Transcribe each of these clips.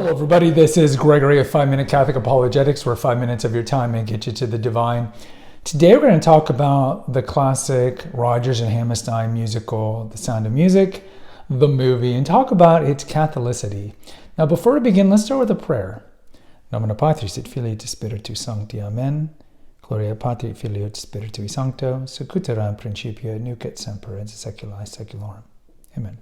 Hello everybody, this is Gregory of 5 Minute Catholic Apologetics, where 5 minutes of your time may get you to the divine. Today we're going to talk about the classic Rodgers and Hammerstein musical, The Sound of Music, the movie, and talk about its Catholicity. Now before we begin, let's start with a prayer. Nomine Patris et Filii et Spiritus Sancti. Amen. Gloria Patri et Filii et Spiritui Sancto, sicut erat in principio et nunc et semper et saecula saeculorum. Amen.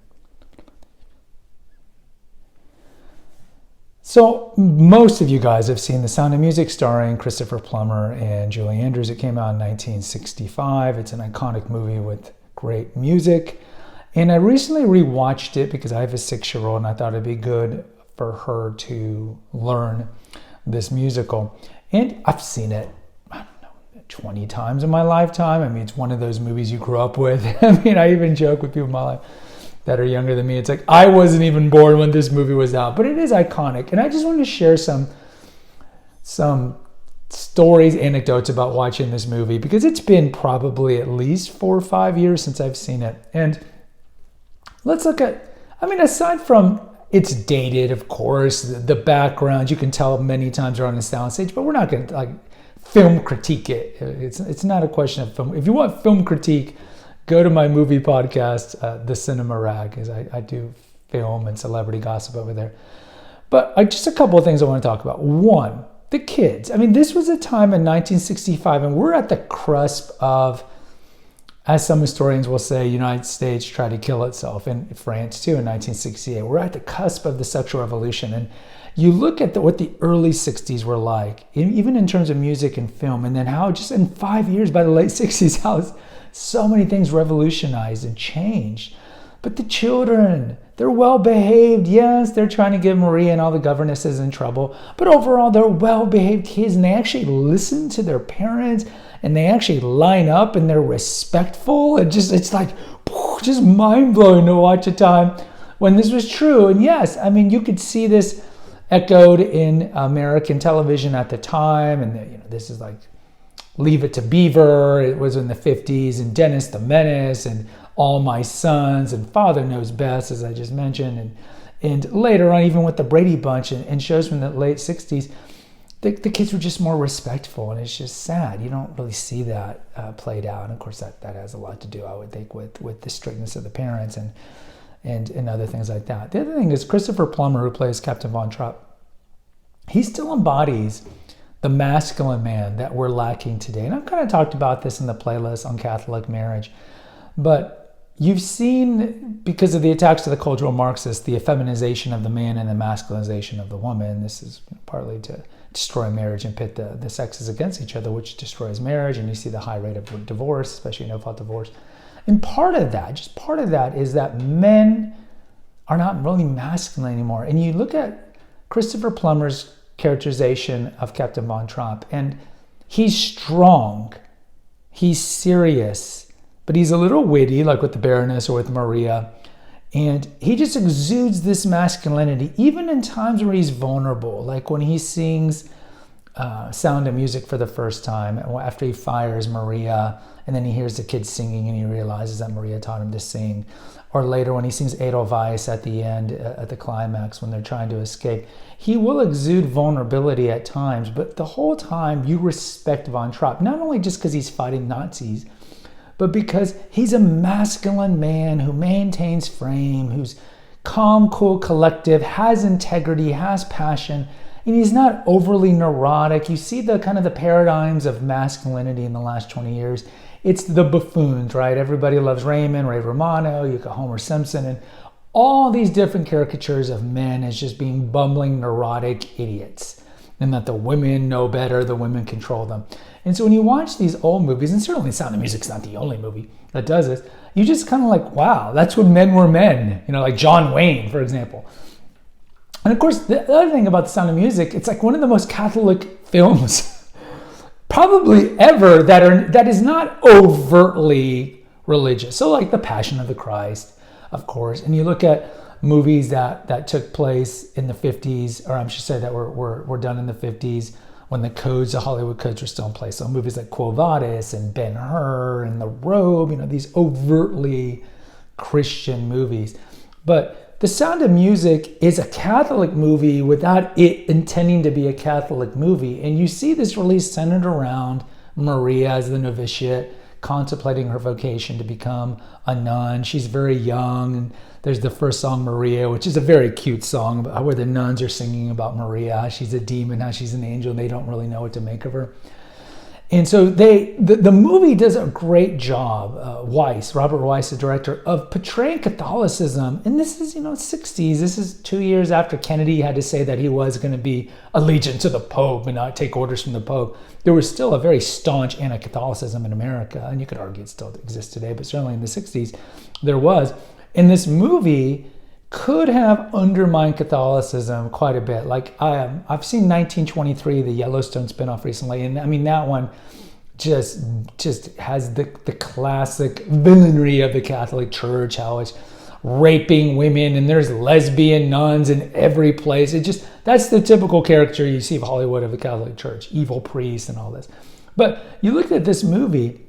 So most of you guys have seen The Sound of Music starring Christopher Plummer and Julie Andrews. It came out in 1965. It's an iconic movie with great music. And I recently rewatched it because I have a 6-year-old and I thought it'd be good for her to learn this musical. And I've seen it, 20 times in my lifetime. I mean, it's one of those movies you grew up with. I mean, I even joke with people in my life that are younger than me. It's like, I wasn't even born when this movie was out, but it is iconic. And I just wanted to share some stories, anecdotes about watching this movie, because it's been probably at least 4 or 5 years since I've seen it. And let's look at, aside from it's dated, of course, the background, you can tell many times they're on the sound stage, but we're not going to film critique it. It's not a question of film. If you want film critique, go to my movie podcast, The Cinema Rag, because I do film and celebrity gossip over there. But just a couple of things I want to talk about. One, the kids. This was a time in 1965, and we're at the cusp of, as some historians will say, United States tried to kill itself, and France too in 1968. We're at the cusp of the sexual revolution. And you look at what the early 60s were like, even in terms of music and film, and then how just in 5 years, by the late 60s, how so many things revolutionized and changed. But the children, they're well behaved. Yes, they're trying to give Maria and all the governesses in trouble, but overall they're well behaved kids, and they actually listen to their parents, and they actually line up, and they're respectful. It's like just mind blowing to watch a time when this was true. And yes, you could see this echoed in American television at the time, and this is like Leave It to Beaver, it was in the 50s, and Dennis the Menace, and All My Sons, and Father Knows Best, as I just mentioned, and later on, even with the Brady Bunch and shows from the late 60s, the kids were just more respectful, and it's just sad. You don't really see that played out, and of course that has a lot to do, I would think, with the strictness of the parents and other things like that. The other thing is Christopher Plummer, who plays Captain Von Trapp, he still embodies the masculine man that we're lacking today. And I've kind of talked about this in the playlist on Catholic marriage. But you've seen, because of the attacks to the cultural Marxists, the effeminization of the man and the masculinization of the woman. This is partly to destroy marriage and pit the sexes against each other, which destroys marriage. And you see the high rate of divorce, especially no-fault divorce. And part of that is that men are not really masculine anymore. And you look at Christopher Plummer's characterization of Captain Von Trapp, and he's strong, he's serious, but he's a little witty, like with the Baroness or with Maria, and he just exudes this masculinity, even in times where he's vulnerable, like when he sings Sound of Music for the first time, after he fires Maria, and then he hears the kids singing and he realizes that Maria taught him to sing. Or later when he sings Edelweiss at the end, at the climax, when they're trying to escape. He will exude vulnerability at times, but the whole time you respect Von Trapp, not only just because he's fighting Nazis, but because he's a masculine man who maintains frame, who's calm, cool, collective, has integrity, has passion, and he's not overly neurotic. You see the kind of the paradigms of masculinity in the last 20 years. It's the buffoons, right? Everybody loves Raymond, Ray Romano, you got Homer Simpson, and all these different caricatures of men as just being bumbling, neurotic idiots. And that the women know better, the women control them. And so when you watch these old movies, and certainly Sound of Music's not the only movie that does this, you just kind of like, wow, that's when men were men. Like John Wayne, for example. And of course, the other thing about The Sound of Music, it's like one of the most Catholic films probably ever that is not overtly religious. So like The Passion of the Christ, of course. And you look at movies that took place in the 50s, or I should say that were done in the 50s, when the Hollywood codes were still in place. So movies like Quo Vadis and Ben-Hur and The Robe, these overtly Christian movies. But The Sound of Music is a Catholic movie without it intending to be a Catholic movie. And you see this release centered around Maria as the novitiate, contemplating her vocation to become a nun. She's very young, and there's the first song, Maria, which is a very cute song where the nuns are singing about Maria, how she's a demon, how she's an angel, and they don't really know what to make of her. And so the movie does a great job, Robert Weiss, the director, of portraying Catholicism. And this is, 60s. This is 2 years after Kennedy had to say that he was going to be allegiant to the Pope and not take orders from the Pope. There was still a very staunch anti-Catholicism in America. And you could argue it still exists today, but certainly in the 60s there was. And this movie could have undermined Catholicism quite a bit. Like I've seen 1923, the Yellowstone spinoff recently, and I mean that one just has the classic villainy of the Catholic Church, how it's raping women and there's lesbian nuns in every place. That's the typical caricature you see of Hollywood of the Catholic Church, evil priests and all this. But you look at this movie,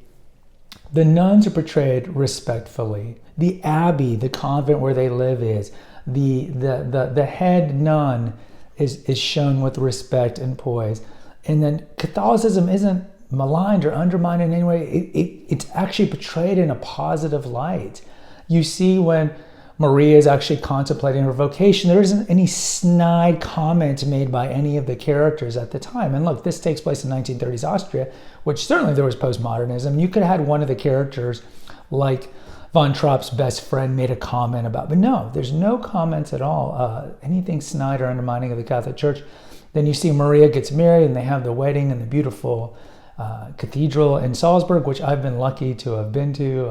the nuns are portrayed respectfully. The abbey, the convent where they live is. The head nun is shown with respect and poise. And then Catholicism isn't maligned or undermined in any way. It's actually portrayed in a positive light. You see when Maria is actually contemplating her vocation, there isn't any snide comment made by any of the characters at the time. And look, this takes place in 1930s Austria, which certainly there was postmodernism. You could have had one of the characters, like Von Trapp's best friend, made a comment about, but no, there's no comments at all, anything snide or undermining of the Catholic Church. Then you see Maria gets married and they have the wedding in the beautiful cathedral in Salzburg, which I've been lucky to have been to.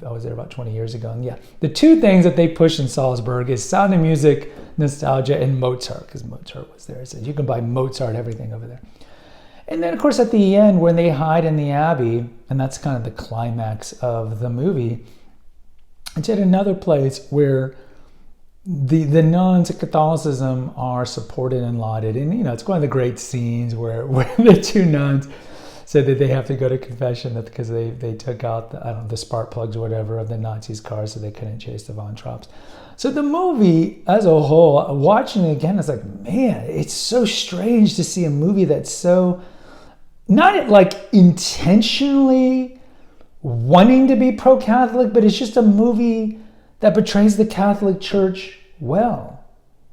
I was there about 20 years ago. And yeah, the two things that they push in Salzburg is Sound of Music, nostalgia, and Mozart, because Mozart was there. So you can buy Mozart, everything over there. And then, of course, at the end, when they hide in the abbey, and that's kind of the climax of the movie, it's yet another place where the nuns of Catholicism are supported and lauded. And, it's one of the great scenes where the two nuns said that they have to go to confession because they took out the spark plugs or whatever of the Nazis' cars so they couldn't chase the Von Trapps. So the movie as a whole, watching it again, it's like, man, it's so strange to see a movie that's so, not like intentionally wanting to be pro-Catholic, but it's just a movie that portrays the Catholic Church well.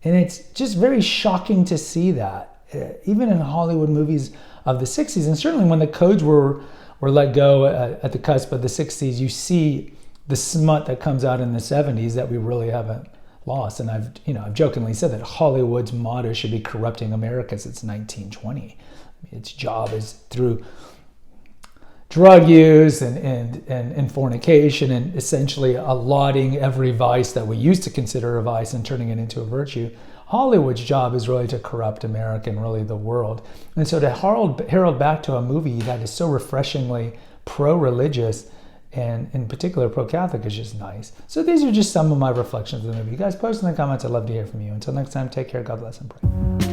And it's just very shocking to see that, even in Hollywood movies of the 60s. And certainly when the codes were let go at the cusp of the 60s, you see the smut that comes out in the 70s that we really haven't lost. And I've jokingly said that Hollywood's motto should be corrupting America since 1920. Its job is through drug use and fornication and essentially lauding every vice that we used to consider a vice and turning it into a virtue. Hollywood's job is really to corrupt America and really the world. And so to herald back to a movie that is so refreshingly pro-religious and in particular pro-Catholic is just nice. So these are just some of my reflections of the movie. You guys post in the comments. I'd love to hear from you. Until next time, take care. God bless and pray.